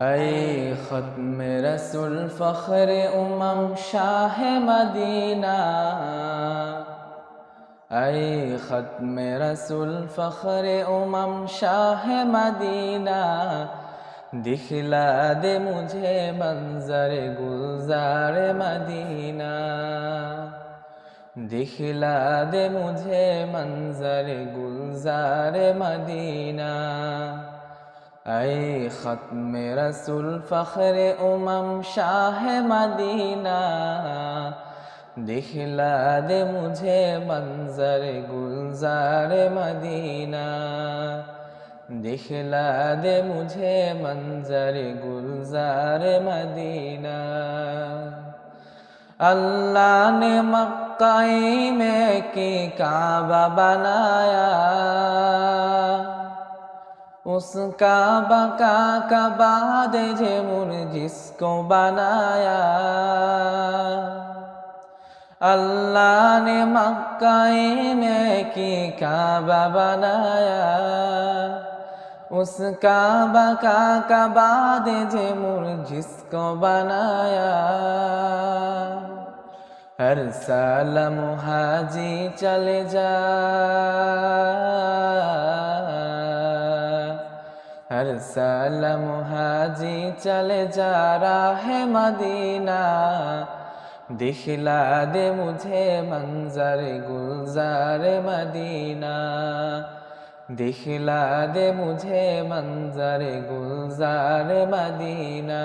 ऐ ख़त्म रसूल फ़ख्र उमम शाह मदीना, ऐ ख़त्म रसूल फ़ख्र उमम शाह मदीना, दिखला दे मुझे मंज़र गुलज़ार मदीना, दिखला दे मुझे मंज़र गुलज़ार मदीना। ऐ ख़त्म रसूल फ़ख्र उमम शाह मदीना, दिखला दे मुझे मंज़र गुलज़ार मदीना, दिखला दे मुझे मंज़र गुलज़ार मदीना। अल्लाह ने मक्का में की काबा बनाया, उस काबा का बाद जेमुर जिसको बनाया। अल्लाह ने मक्का में की काबा बनाया, उस काबा का बाद जेमुर जिसको बनाया। हर साल मुहाजी चले जा, हर साल मुहाजी चले जा राह मदीना, दिखला दे मुझे मंज़र गुलज़ार मदीना, दिखला दे मुझे मंज़र गुलज़ार मदीना।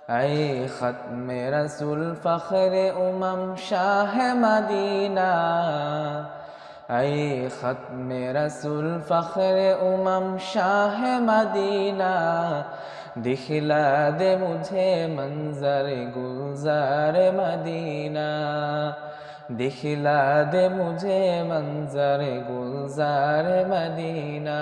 ऐ ख़त्म रसूल फ़ख्र उमम शाह मदीना, ऐ ख़त्म रसूल फ़ख्र उमम शाह मदीना, दिखला दे मुझे मंज़र गुलज़ार मदीना, दिखला दे मुझे मंज़र गुलज़ार मदीना।